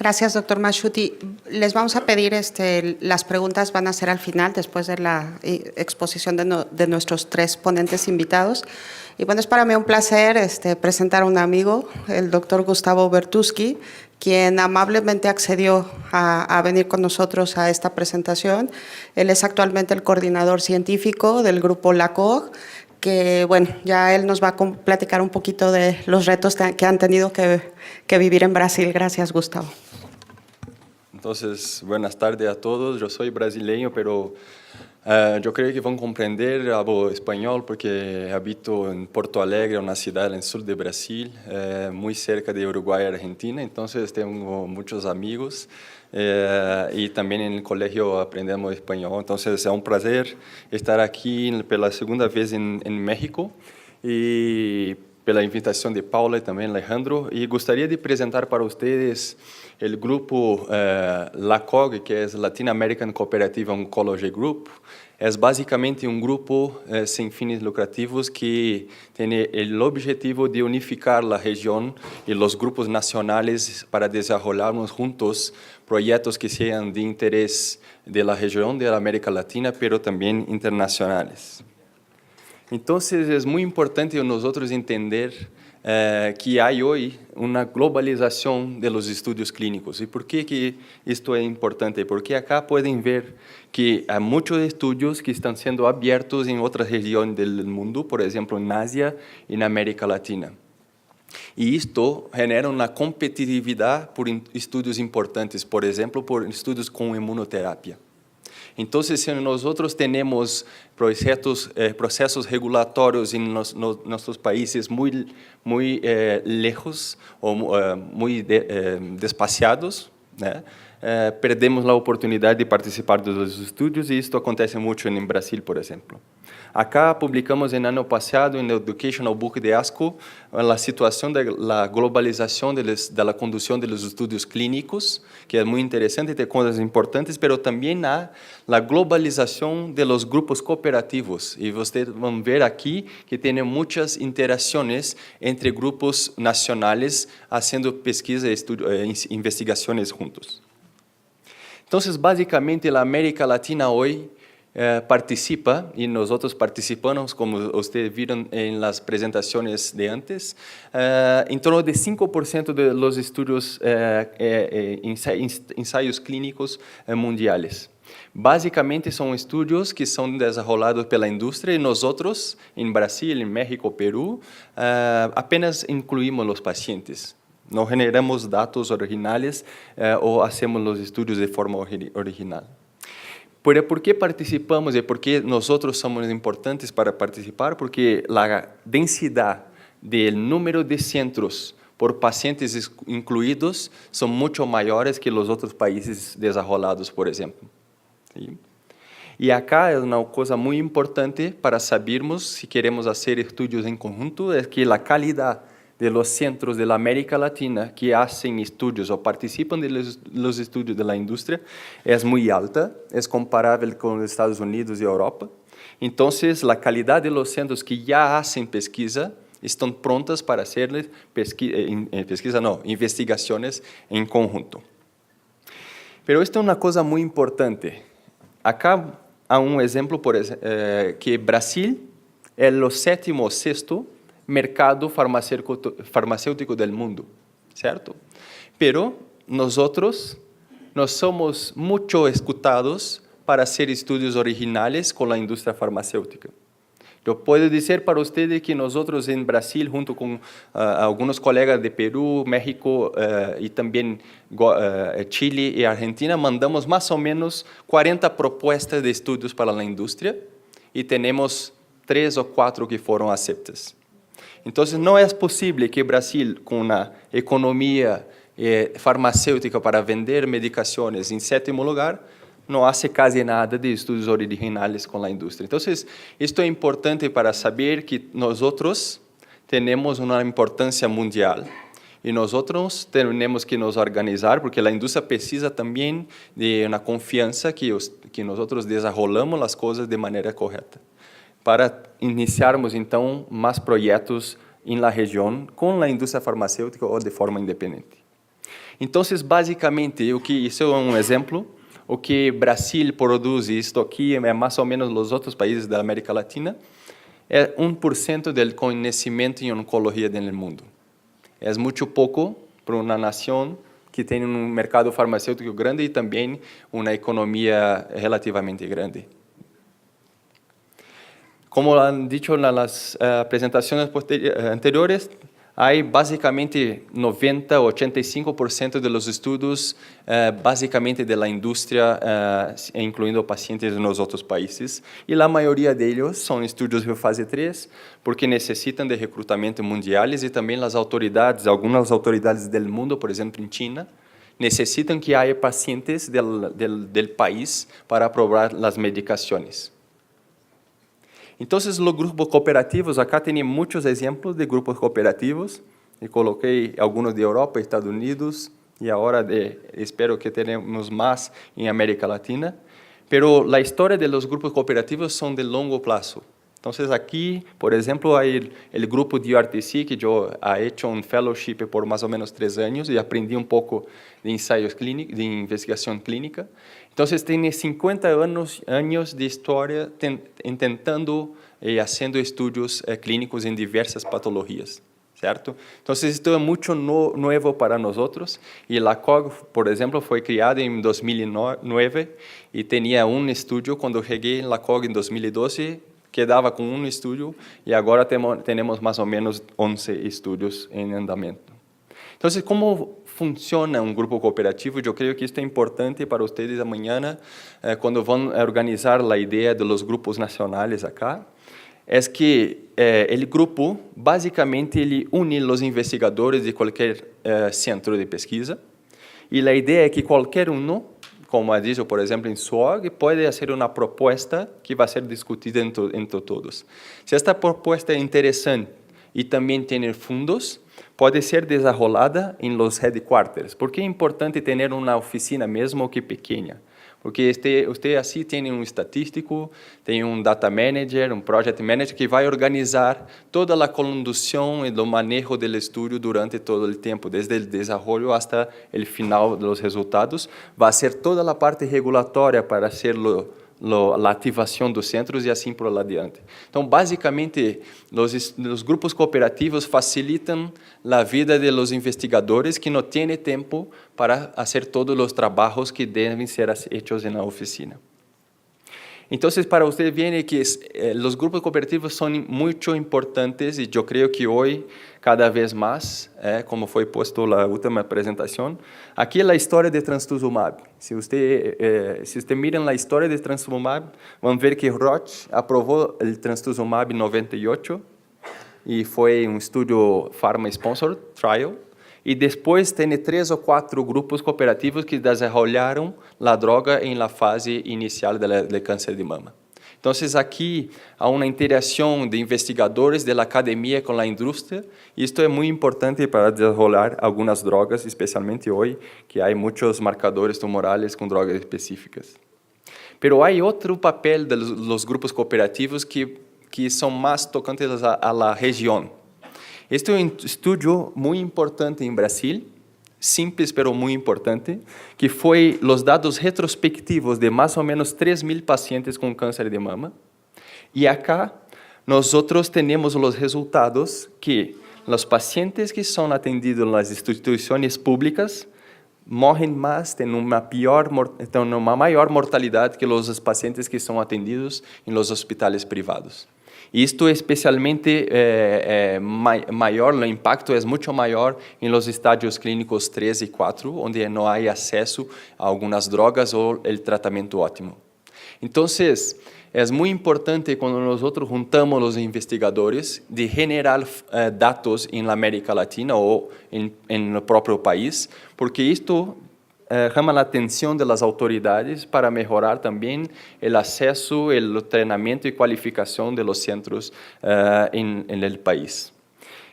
Gracias, doctor Mashuti. Les vamos a pedir, las preguntas van a ser al final, después de la exposición de nuestros tres ponentes invitados. Y bueno, es para mí un placer presentar a un amigo, el doctor Gustavo Bertuski, quien amablemente accedió a venir con nosotros a esta presentación. Él es actualmente el coordinador científico del grupo LACOG, que bueno, ya él nos va a platicar un poquito de los retos que han tenido que vivir en Brasil. Gracias, Gustavo. Entonces, buenas tardes a todos. Yo soy brasileño, pero yo creo que van a comprender, hablo español porque habito en Porto Alegre, una ciudad en el sur de Brasil, muy cerca de Uruguay y Argentina. Entonces, tengo muchos amigos y también en el colegio aprendemos español. Entonces, es un placer estar aquí por la segunda vez en México y pela invitación de Paula y también Alejandro. Y gustaría de presentar para ustedes el grupo LACOG, que es Latin American Cooperative Oncology Group. Es básicamente un grupo sin fines lucrativos que tiene el objetivo de unificar la región y los grupos nacionales para desarrollarnos juntos proyectos que sean de interés de la región de la América Latina, pero también internacionales. Entonces, es muy importante nosotros entender que hay hoy una globalización de los estudios clínicos. ¿Y por qué que esto es importante? Porque acá pueden ver que hay muchos estudios que están siendo abiertos en otras regiones del mundo, por ejemplo, en Asia y en América Latina. Y esto genera una competitividad por estudios importantes, por ejemplo, por estudios con inmunoterapia. Entonces, si nosotros tenemos procesos regulatorios en nuestros países muy lejos o muy despaciados, ¿no? Perdemos la oportunidad de participar de los estudios y esto acontece mucho en Brasil, por ejemplo. Acá publicamos en año pasado en el Educational Book de ASCO la situación de la globalización de la conducción de los estudios clínicos, que es muy interesante, tiene cosas importantes, pero también hay la globalización de los grupos cooperativos. Y ustedes van a ver aquí que tiene muchas interacciones entre grupos nacionales haciendo pesquisa e investigaciones juntos. Entonces, básicamente, la América Latina hoy participa, y nosotros participamos, como ustedes vieron en las presentaciones de antes, en torno de 5% de los estudios, ensayos clínicos mundiales. Básicamente son estudios que son desarrollados pela industria y nosotros, en Brasil, en México, Perú, apenas incluimos los pacientes. No generamos datos originales o hacemos los estudios de forma original. Pero ¿por qué participamos y por qué nosotros somos importantes para participar? Porque la densidad del número de centros por pacientes incluidos son mucho mayores que los otros países desarrollados, por ejemplo. ¿Sí? Y acá es una cosa muy importante para sabermos si queremos hacer estudios en conjunto, es que la calidad de los centros de la América Latina que hacen estudios o participan de los estudios de la industria es muy alta, es comparable con los Estados Unidos y Europa. Entonces, la calidad de los centros que ya hacen pesquisa están prontas para hacerles investigaciones en conjunto. Pero esto es una cosa muy importante. Acá hay un ejemplo que Brasil es el séptimo o sexto mercado farmacéutico del mundo, ¿cierto? Pero nosotros no somos mucho escutados para hacer estudios originales con la industria farmacéutica. Yo puedo decir para ustedes que nosotros en Brasil, junto con algunos colegas de Perú, México y también Chile y Argentina, mandamos más o menos 40 propuestas de estudios para la industria y tenemos 3 o 4 que fueron aceptadas. Entonces, no es posible que Brasil, con una economía farmacéutica para vender medicaciones en séptimo lugar, no hace casi nada de estudios originales con la industria. Entonces, esto es importante para saber que nosotros tenemos una importancia mundial y nosotros tenemos que nos organizar, porque la industria precisa también de una confianza que nosotros desarrollamos las cosas de manera correcta, para iniciarmos, então, mais projetos na região com a indústria farmacêutica ou de forma independente. Entonces, básicamente, isso é um exemplo, o que Brasil produz, isto aqui é mais ou menos os outros países da América Latina, é 1% do conhecimento em oncologia no mundo. É muito pouco para uma nação que tem um mercado farmacêutico grande e também uma economia relativamente grande. Como han dicho nas apresentações anteriores, há basicamente 90-85% dos estudos, basicamente da indústria, incluindo pacientes nos outros países. E a maioria deles são estudos de fase 3, porque necessitam de recrutamento mundiais e também as autoridades, algumas autoridades do mundo, por exemplo, em China, necessitam que haja pacientes do país para aprovar as medicações. Então, os grupos cooperativos, acá tem muitos exemplos de grupos cooperativos, e coloquei alguns de Europa, Estados Unidos, e agora espero que tenhamos mais em América Latina. Pero a história dos grupos cooperativos são de longo prazo. Então, aqui, por exemplo, há o grupo de RTC, que eu he hecho um fellowship por mais ou menos 3 anos e aprendi um pouco de ensaios clínicos, de investigação clínica. Então, tem 50 anos de história tentando e fazendo estudos clínicos em diversas patologias, certo? Então, isto é muito novo para nós. E a COG, por exemplo, foi criada em 2009 e tinha um estúdio. Quando cheguei na COG em 2012, quedava com um estúdio e agora temos mais ou menos 11 estúdios em andamento. Então, como funciona um grupo cooperativo? Eu creio que isto é importante para vocês amanhã, quando vão organizar a ideia dos grupos nacionais acá. É que o grupo, basicamente, ele une os investigadores de qualquer centro de pesquisa. E a ideia é que qualquer como ha dicho, por exemplo, em SWOG, pode fazer uma proposta que vai ser discutida entre todos. Se esta proposta é interessante e também tem fundos, pode ser desenvolvida em los headquarters. Por que é importante ter uma oficina mesmo que pequena? Porque você assim tem um estatístico, tem um data manager, um project manager que vai organizar toda a condução e o manejo do estudo durante todo o tempo, desde o desenvolvimento até o final dos resultados. Vai ser toda a parte regulatória para ser a ativação dos centros e assim por adiante. Então, basicamente, os grupos cooperativos facilitam a vida dos investigadores que não têm tempo para fazer todos os trabalhos que devem ser feitos na oficina. Então, para você ver que os grupos cooperativos são muito importantes e eu creio que hoje, cada vez mais, como foi posto na última apresentação, aqui é a história de Trastuzumab. Se você mira a história de Trastuzumab, vão ver que Roche aprovou o Trastuzumab em 98 e foi um estudo pharma-sponsored trial. E depois tem 3 ou 4 grupos cooperativos que desenvolveram a droga em la fase inicial do câncer de mama. Então, aqui há uma interação de investigadores da academia com a indústria. Isto é muito importante para desenvolver algumas drogas, especialmente hoje, que há muitos marcadores tumorais com drogas específicas. Mas há outro papel dos grupos cooperativos que são mais tocantes à região. Este é um estudo muito importante em Brasil, simples, mas muito importante, que foi os dados retrospectivos de mais ou menos 3.000 pacientes com câncer de mama. E acá, nós temos os resultados que os pacientes que são atendidos nas instituições públicas morrem mais, têm uma maior mortalidade que os pacientes que são atendidos em los hospitais privados. Isto especialmente maior, o impacto é muito maior em los estádios clínicos 3 e 4, onde não há acesso a algumas drogas ou o tratamento ótimo. Então, é muito importante quando nós juntamos os investigadores de generar dados em América Latina ou no próprio país, porque isto chama a atenção das autoridades para melhorar também o acesso, o treinamento e qualificação dos centros no país.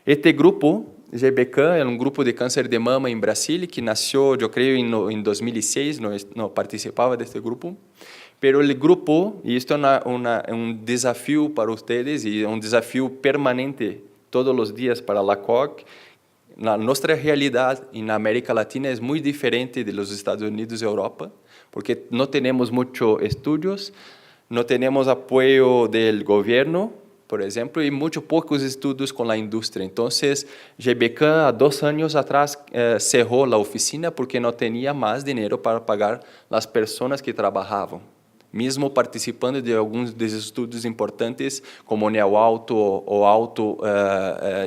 Este grupo, GBK, é um grupo de câncer de mama em Brasil que nasceu, eu creio, em 2006, não participava deste grupo, mas o grupo, e isto é um desafio para vocês e é um desafio permanente todos os dias para a COG, nuestra realidad en América Latina es muy diferente de los Estados Unidos y Europa, porque no tenemos muchos estudios, no tenemos apoyo del gobierno, por ejemplo, y muchos pocos estudios con la industria. Entonces, GBK a 2 años atrás cerró la oficina porque no tenía más dinero para pagar las personas que trabajaban, mesmo participando de alguns dos estudos importantes como NeoAuto ou Auto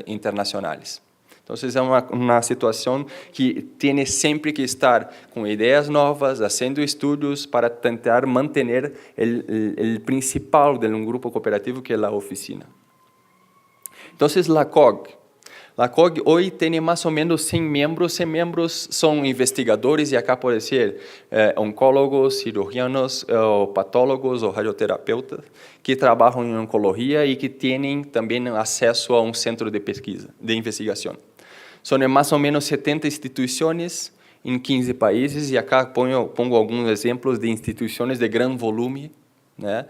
internacionais. Então, é uma situação que tem sempre que estar com ideias novas, fazendo estudos para tentar manter o principal de um grupo cooperativo, que é a oficina. Então, a COG hoje tem mais ou menos 100 membros. 100 membros são investigadores, e acá pode ser oncólogos, cirurgianos, patólogos ou radioterapeutas que trabalham em oncologia e que têm também acesso a um centro de pesquisa, de investigação. São mais ou menos 70 instituições em 15 países, e acá pongo alguns exemplos de instituições de grande volume, né,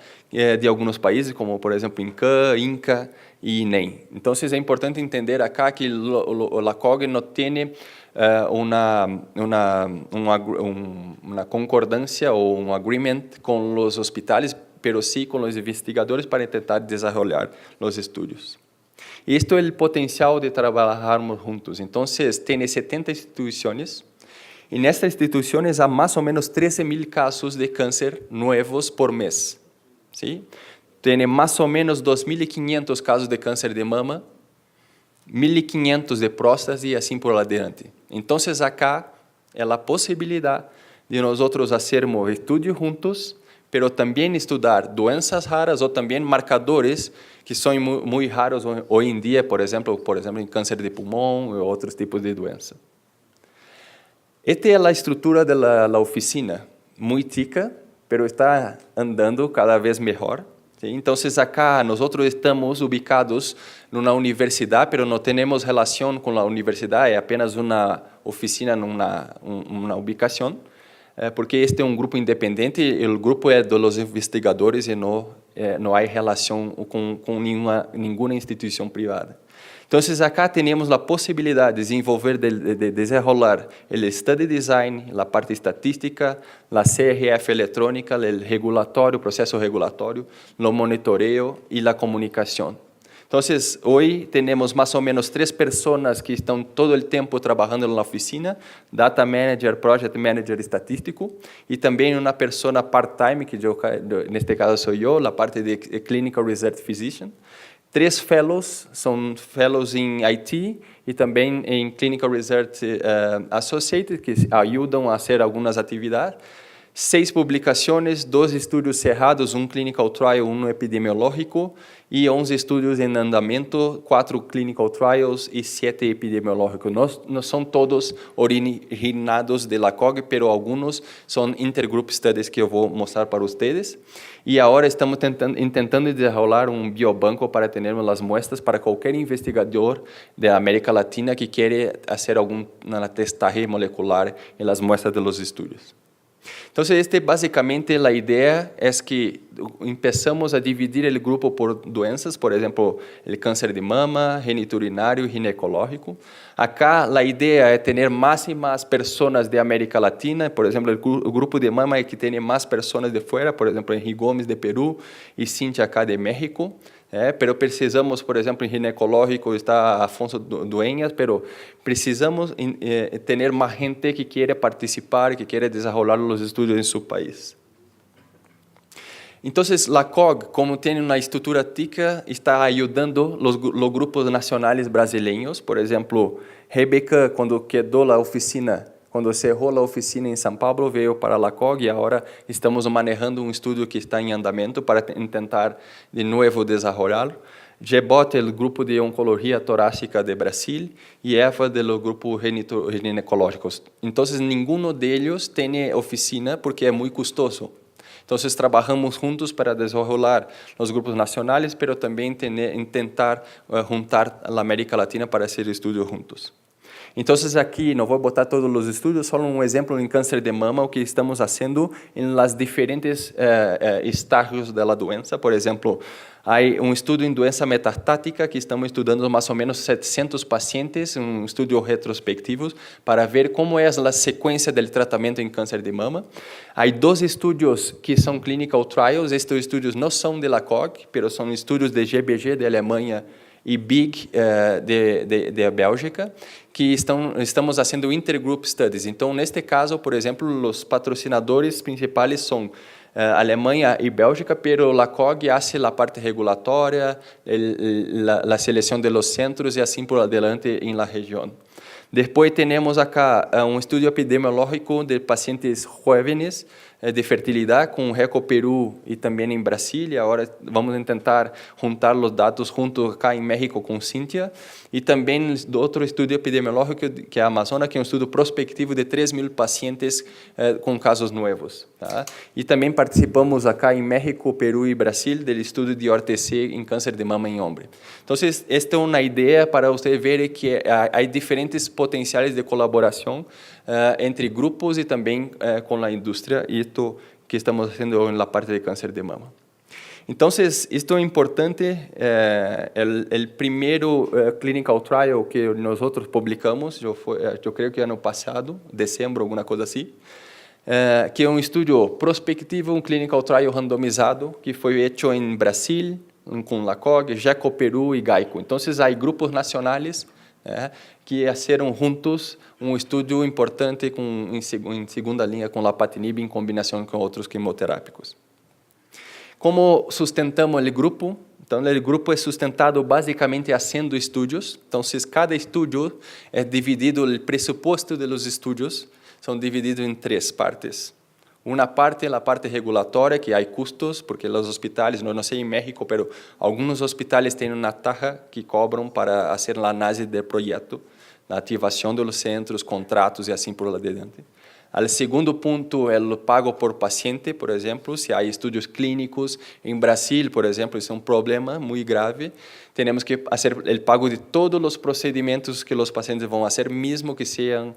de alguns países, como, por exemplo, INCA e INEM. Então, é importante entender acá que a COG não tem uma concordância ou um agreement com os hospitais, mas sim com os investigadores para tentar desenvolver os estudos. Isto é o potencial de trabalharmos juntos. Então, tem 70 instituições, e nestas instituições há mais ou menos 13.000 casos de câncer novos por mês. ¿Sí? Tem mais ou menos 2.500 casos de câncer de mama, 1.500 de próstata e assim por adiante. Então, acá é a possibilidade de nós fazermos estudos juntos, mas também estudar doenças raras ou também marcadores que são muito raros hoje em dia, por exemplo, em câncer de pulmão ou outros tipos de doença. Esta é a estrutura da oficina, muito tica, mas está andando cada vez melhor. ¿Sí? Então, acá nós estamos ubicados numa universidade, mas não temos relação com a universidade, é apenas uma oficina numa ubicação, porque este é um grupo independente, e o grupo é dos investigadores e não há relação com nenhuma instituição privada. Então, acá temos a possibilidade de desenvolver, de desenrolar o study design, a parte estatística, a CRF eletrônica, o regulatório, o processo regulatório, o monitoreo e a comunicação. Então, hoje temos mais ou menos 3 pessoas que estão todo o tempo trabalhando na oficina: data manager, project manager estatístico, e também uma pessoa part-time, que neste caso sou eu, na parte de clinical research physician. 3 fellows, são fellows em IT e também em Clinical Research Associated, que ajudam a fazer algumas atividades. 6 publicações, 2 estudos cerrados, um clinical trial, um epidemiológico, e 11 estudos em andamento, 4 clinical trials e 7 epidemiológicos. Não são todos originados da COG, mas alguns são intergroup studies que eu vou mostrar para vocês. E agora estamos tentando desenrolar um biobanco para termos as muestras para qualquer investigador da América Latina que queira fazer alguma testagem molecular em las muestras de los estudos. Então, basicamente a ideia é que começamos a dividir o grupo por doenças, por exemplo, o câncer de mama, geniturinário e ginecológico. Acá a ideia é ter mais e mais pessoas de América Latina, por exemplo, o grupo de mama é que tem mais pessoas de fora, por exemplo, Henry Gomes de Peru e Cintia acá de México. Pero precisamos, por exemplo, em ginecológico está Afonso Dueñas, pero precisamos ter mais gente que queira participar, que queira desenvolver os estudos em seu país. Então, a COG, como tem uma estrutura tica, está ajudando os grupos nacionais brasileiros. Por exemplo, Rebeca, quando quedou a oficina, quando cerrou a oficina em São Paulo, veio para a COG, e agora estamos manejando um estudo que está em andamento para tentar de novo desenvolvê-lo. GBOT, o grupo de oncologia torácica de Brasil, e EVA, do grupo ginecológico. Então, nenhum deles tem oficina porque é muito custoso. Então, trabalhamos juntos para desenvolver os grupos nacionais, mas também tentar juntar a América Latina para fazer estudos juntos. Então, aqui, não vou botar todos os estudos, só um exemplo em câncer de mama, o que estamos fazendo em las diferentes estágios da doença. Por exemplo, há um estudo em doença metastática que estamos estudando mais ou menos 700 pacientes, um estudo retrospectivo, para ver como é a sequência do tratamento em câncer de mama. Há 2 estudos que são clinical trials. Estes estudos não são de la COG, mas são estudos de GBG, de Alemanha, e BIG, de Bélgica, que estamos fazendo intergroup studies. Então, neste caso, por exemplo, os patrocinadores principais são Alemanha e Bélgica, pero la COG hace la parte regulatória, la seleção de los centros e assim por adelante em la região. Depois temos acá um estudo epidemiológico de pacientes jóvenes de fertilidade com RECO Peru e também em Brasília. Agora vamos tentar juntar os dados junto acá em México com Cíntia. E também outro estudo epidemiológico que é a Amazônia, que é um estudo prospectivo de 3.000 pacientes com casos novos. Tá? E também participamos acá em México, Peru e Brasil do estudo de ORTC em câncer de mama em homem. Então, esta é uma ideia para você ver que há diferentes potenciais de colaboração entre grupos e também com a indústria, e isto que estamos fazendo na parte de câncer de mama. Então, isto é importante. O primeiro clinical trial que nós publicamos, eu creio que ano passado, dezembro, alguma coisa assim, que é um estudo prospectivo, um clinical trial randomizado, que foi feito em Brasil, com la COG, GECO Peru e GAICO. Então, há grupos nacionais que fizeram juntos um estudo importante em segunda linha com lapatinib em combinação com outros quimioterápicos. Como sustentamos o grupo? Então, o grupo é sustentado basicamente fazendo estudos. Então, cada estudo é dividido, o pressuposto dos estudos são divididos em 3 partes. Uma parte é a parte regulatória, que há custos, porque os hospitais, não sei em México, mas alguns hospitais têm uma taxa que cobram para fazer a análise do projeto, a ativação dos centros, contratos e assim por diante. O segundo ponto é o pago por paciente, por exemplo, se há estudos clínicos. Em Brasil, por exemplo, isso é um problema muito grave. Temos que fazer o pago de todos os procedimentos que os pacientes vão fazer, mesmo que sejam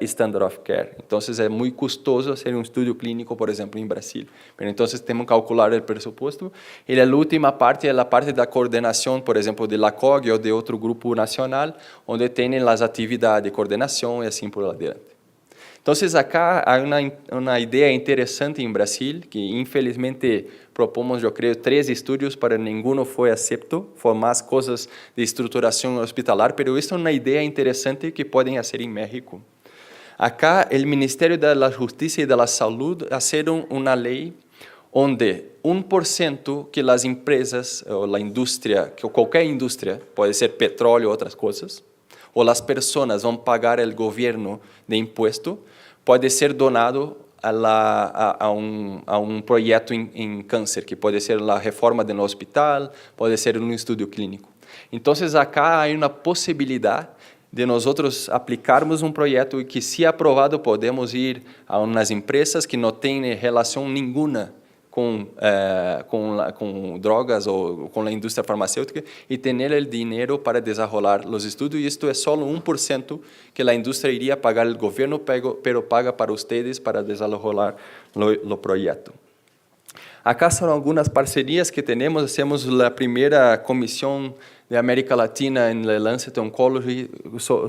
standard of care. Então, é muito custoso fazer um estudo clínico, por exemplo, em Brasil. Então, temos que calcular o pressuposto. E a última parte é a parte da coordenação, por exemplo, de la COG ou de outro grupo nacional, onde tem as atividades de coordenação e assim por diante. Então, acá há uma ideia interessante em Brasil, que infelizmente propomos, eu creio, 3 estudos, para nenhum foi aceito, foi mais coisas de estruturação hospitalar, mas isso é uma ideia interessante que podem fazer em México. Acá, o Ministério da Justiça e da Saúde fizeram uma lei onde 1% que as empresas, ou a indústria, que qualquer indústria, pode ser petróleo ou outras coisas, ou as pessoas vão pagar o governo de imposto, pode ser donado a um projeto em câncer, que pode ser a reforma de um hospital, pode ser um estudo clínico. Então, acá há uma possibilidade de nós aplicarmos um projeto e que, se aprovado, podemos ir a umas empresas que não têm relação nenhuma com drogas ou com a indústria farmacêutica e ter o dinheiro para desenvolver os estudos. E isto é só 1% que a indústria iria pagar ao governo, pero paga para vocês para desenvolver o projeto. Acá são algumas parcerias que temos a primeira comissão de América Latina em The Lancet Oncology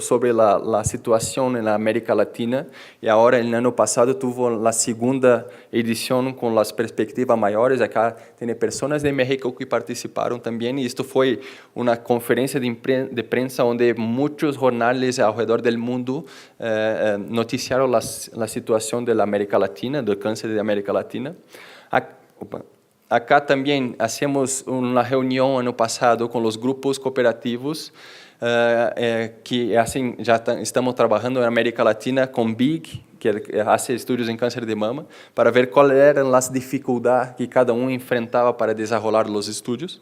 sobre a situação na América Latina, e agora, no ano passado, teve a segunda edição com as perspectivas maiores. Acá tem pessoas de México que participaram também, e isto foi uma conferência de prensa onde muitos jornais ao redor do mundo noticiaram a situação da América Latina, do câncer da América Latina. Acá também fizemos uma reunião ano passado com os grupos cooperativos que assim já estamos trabalhando na América Latina com BIG, que faz estudos em câncer de mama, para ver quais eram as dificuldades que cada enfrentava para desenvolver os estudos.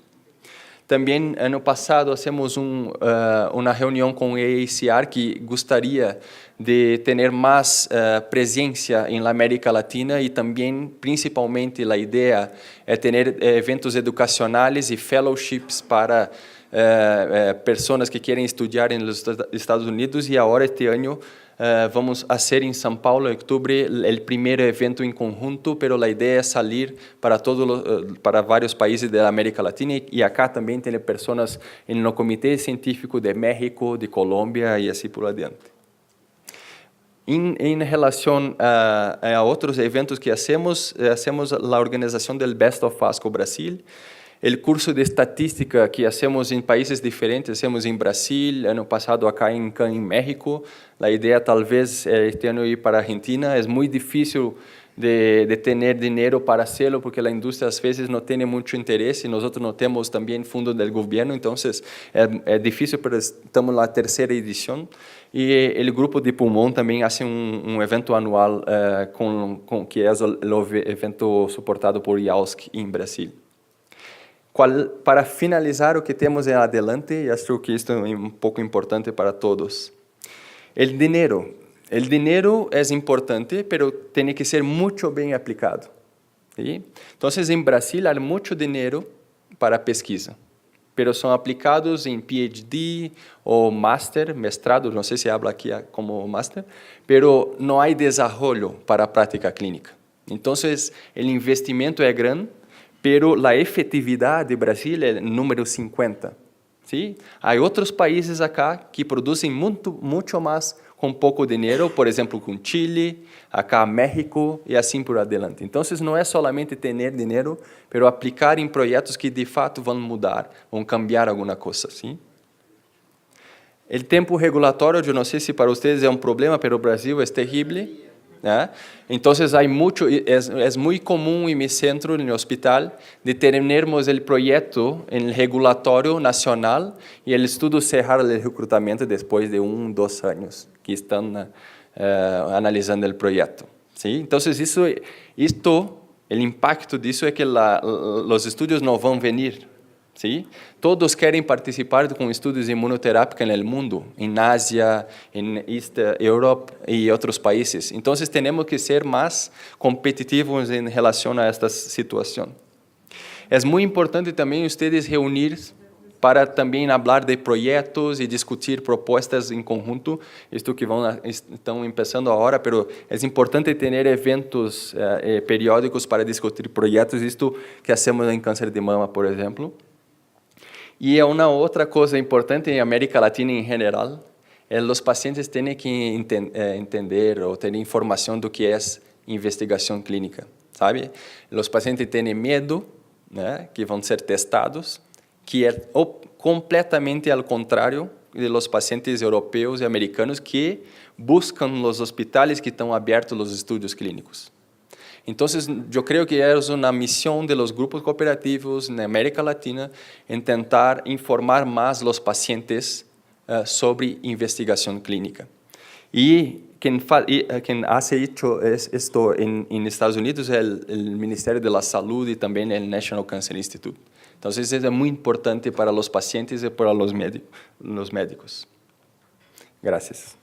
Também, ano passado, fizemos uma reunião com o AACR, que gostaria de ter mais presença na América Latina, e também, principalmente, a ideia é ter eventos educacionais e fellowships para personas que quieren estudiar en los Estados Unidos y ahora este año vamos a hacer en São Paulo, en octubre, el primer evento en conjunto, pero la idea es salir para varios países de América Latina y acá también tiene personas en el Comité Científico de México, de Colombia y así por adiante. En relación a otros eventos que hacemos la organización del Best of FASCO Brasil, el curso de estadística que hacemos en países diferentes, hacemos en Brasil, año pasado acá en México. La idea tal vez este año ir para Argentina. Es muy difícil de tener dinero para hacerlo porque la industria a veces no tiene mucho interés y nosotros no tenemos también fondos del gobierno, entonces es difícil, pero estamos en la tercera edición. Y el grupo de pulmón también hace un evento anual que es el evento soportado por IAUSC en Brasil. Para finalizar o que temos em adelante, acho que isto é um pouco importante para todos. O dinheiro é importante, pero tem que ser muito bem aplicado. ¿Sí? Então, em Brasil, há muito dinheiro para pesquisa, pero são aplicados em PhD ou mestrado, não sei se habla aqui como master, pero não há desenvolvimento para a prática clínica. Então, o investimento é grande, pero la efetividad de Brasil es el número 50. ¿Sí? Hay otros países acá que producen mucho más con poco dinero, por ejemplo, con Chile, acá México y así por adelante. Entonces, no es solamente tener dinero, pero aplicar en proyectos que de fato van a mudar, van a cambiar alguna cosa. ¿Sí? El tiempo regulatorio, yo no sé si para ustedes es un problema, pero Brasil es terrible. Entonces es muy común en mi centro, en el hospital, de tenermos el proyecto en el regulatorio nacional y el estudio cerrar el reclutamiento después de 1 o 2 años que están analizando el proyecto. ¿Sí? Entonces el impacto de eso es que los estudios no van a venir. ¿Sí? Todos quieren participar con estudios de inmunoterapia en el mundo, en Asia, en East Europe y otros países. Entonces tenemos que ser más competitivos en relación a esta situación. Es muy importante también ustedes reunirse para también hablar de proyectos y discutir propuestas en conjunto. Esto que están empezando ahora, pero es importante tener eventos periódicos para discutir proyectos. Esto que hacemos en cáncer de mama, por ejemplo. E uma outra coisa importante em América Latina em geral, os pacientes têm que entender ou ter informação do que é investigação clínica, sabe? Os pacientes têm medo, né, que vão ser testados, que é completamente ao contrário dos pacientes europeus e americanos que buscam os hospitais que estão abertos os estudos clínicos. Então, eu creio que é uma missão de los grupos cooperativos na América Latina em tentar informar mais os pacientes sobre investigação clínica. E quem hace esto em Estados Unidos é o Ministério da Saúde e também o National Cancer Institute. Então, isso é muito importante para os pacientes e para os médicos. Gracias.